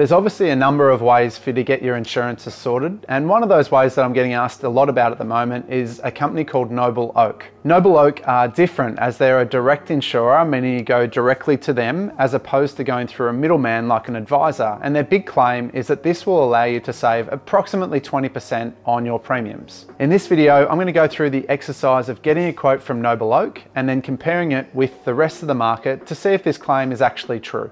There's obviously a number of ways for you to get your insurances sorted, and one of those ways that I'm getting asked a lot about at the moment is a company called Nobleoak. Nobleoak are different as they're a direct insurer, meaning you go directly to them as opposed to going through a middleman like an advisor, and their big claim is that this will allow you to save approximately 20% on your premiums. In this video, I'm going to go through the exercise of getting a quote from Nobleoak and then comparing it with the rest of the market to see if this claim is actually true.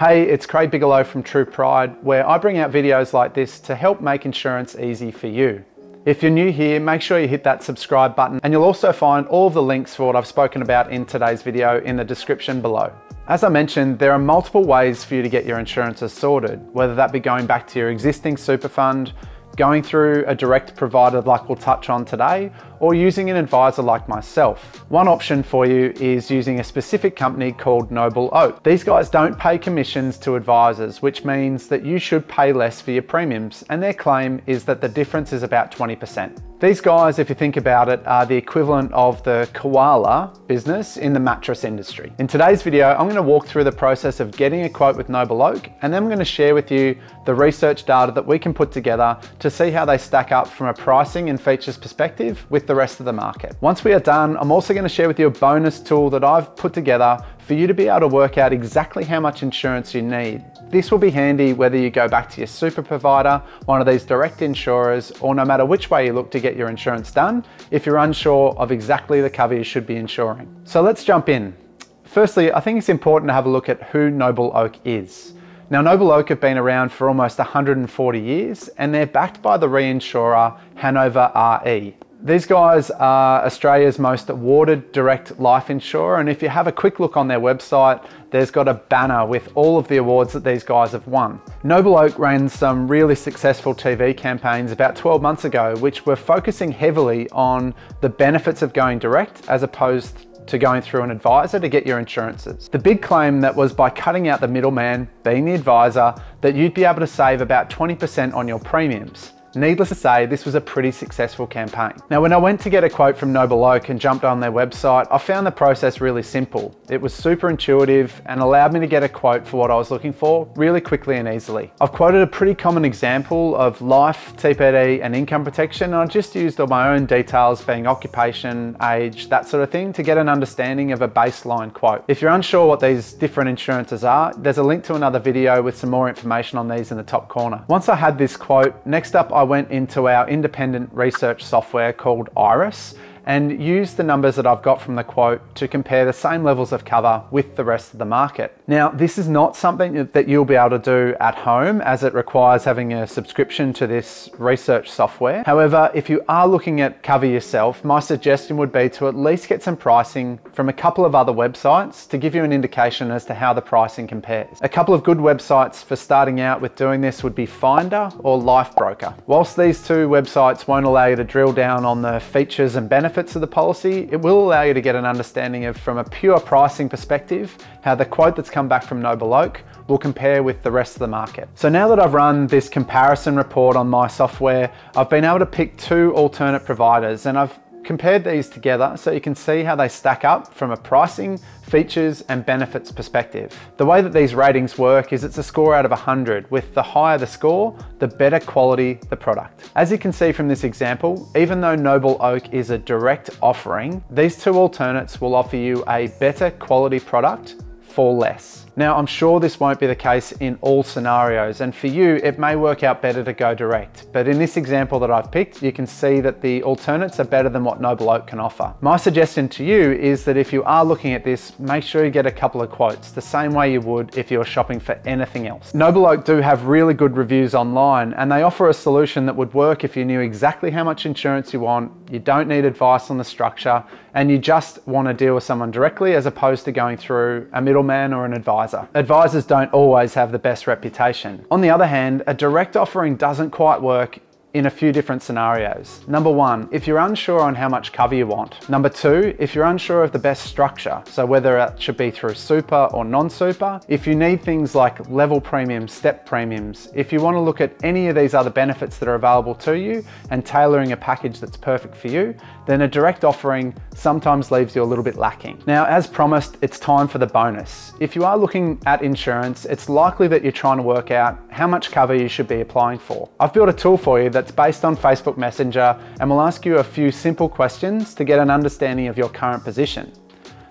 Hey, it's Craig Bigelow from True Pride, where I bring out videos like this to help make insurance easy for you. If you're new here, make sure you hit that subscribe button, and you'll also find all of the links for what I've spoken about in today's video in the description below. As I mentioned, there are multiple ways for you to get your insurances sorted, whether that be going back to your existing super fund, going through a direct provider like we'll touch on today, or using an advisor like myself. One option for you is using a specific company called Nobleoak. These guys don't pay commissions to advisors, which means that you should pay less for your premiums, and their claim is that the difference is about 20%. These guys, if you think about it, are the equivalent of the koala business in the mattress industry. In today's video, I'm going to walk through the process of getting a quote with Nobleoak, and then I'm going to share with you the research data that we can put together to see how they stack up from a pricing and features perspective with the rest of the market. Once we are done, I'm also going to share with you a bonus tool that I've put together for you to be able to work out exactly how much insurance you need. This will be handy whether you go back to your super provider, one of these direct insurers, or no matter which way you look to get your insurance done, if you're unsure of exactly the cover you should be insuring. So let's jump in. Firstly, I think it's important to have a look at who Nobleoak is. Now, Nobleoak have been around for almost 140 years, and they're backed by the reinsurer Hanover RE. These guys are Australia's most awarded direct life insurer, and if you have a quick look on their website, there's got a banner with all of the awards that these guys have won. Nobleoak ran some really successful TV campaigns about 12 months ago, which were focusing heavily on the benefits of going direct as opposed to going through an advisor to get your insurances. The big claim that was by cutting out the middleman, being the advisor, that you'd be able to save about 20% on your premiums. Needless to say, this was a pretty successful campaign. Now, when I went to get a quote from Nobleoak and jumped on their website, I found the process really simple. It was super intuitive and allowed me to get a quote for what I was looking for really quickly and easily. I've quoted a pretty common example of life, TPD, and income protection, and I just used all my own details being occupation, age, that sort of thing to get an understanding of a baseline quote. If you're unsure what these different insurances are, there's a link to another video with some more information on these in the top corner. Once I had this quote, next up I went into our independent research software called Iris and used the numbers that I've got from the quote to compare the same levels of cover with the rest of the market. Now, this is not something that you'll be able to do at home, as it requires having a subscription to this research software. However, if you are looking at cover yourself, my suggestion would be to at least get some pricing from a couple of other websites to give you an indication as to how the pricing compares. A couple of good websites for starting out with doing this would be Finder or Lifebroker. Whilst these two websites won't allow you to drill down on the features and benefits of the policy, it will allow you to get an understanding of, from a pure pricing perspective, how the quote that's come back from Nobleoak will compare with the rest of the market. So now that I've run this comparison report on my software, I've been able to pick two alternate providers, and I've compared these together so you can see how they stack up from a pricing, features, and benefits perspective. The way that these ratings work is it's a score out of 100, with the higher the score, the better quality the product. As you can see from this example, even though Nobleoak is a direct offering, these two alternates will offer you a better quality product for less. Now, I'm sure this won't be the case in all scenarios, and for you, it may work out better to go direct. But in this example that I've picked, you can see that the alternates are better than what Nobleoak can offer. My suggestion to you is that if you are looking at this, make sure you get a couple of quotes, the same way you would if you were shopping for anything else. Nobleoak do have really good reviews online, and they offer a solution that would work if you knew exactly how much insurance you want, you don't need advice on the structure, and you just want to deal with someone directly as opposed to going through a middleman or an advisor. Advisors don't always have the best reputation. On the other hand, a direct offering doesn't quite work in a few different scenarios. Number one, if you're unsure on how much cover you want. Number two, if you're unsure of the best structure, so whether it should be through super or non-super. If you need things like level premiums, step premiums, if you want to look at any of these other benefits that are available to you and tailoring a package that's perfect for you, then a direct offering sometimes leaves you a little bit lacking. Now, as promised, it's time for the bonus. If you are looking at insurance, it's likely that you're trying to work out how much cover you should be applying for. I've built a tool for you that's based on Facebook Messenger and will ask you a few simple questions to get an understanding of your current position.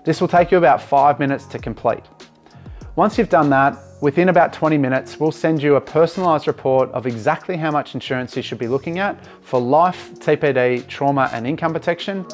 This will take you about 5 minutes to complete. Once you've done that, within about 20 minutes, we'll send you a personalised report of exactly how much insurance you should be looking at for life, TPD, trauma and income protection.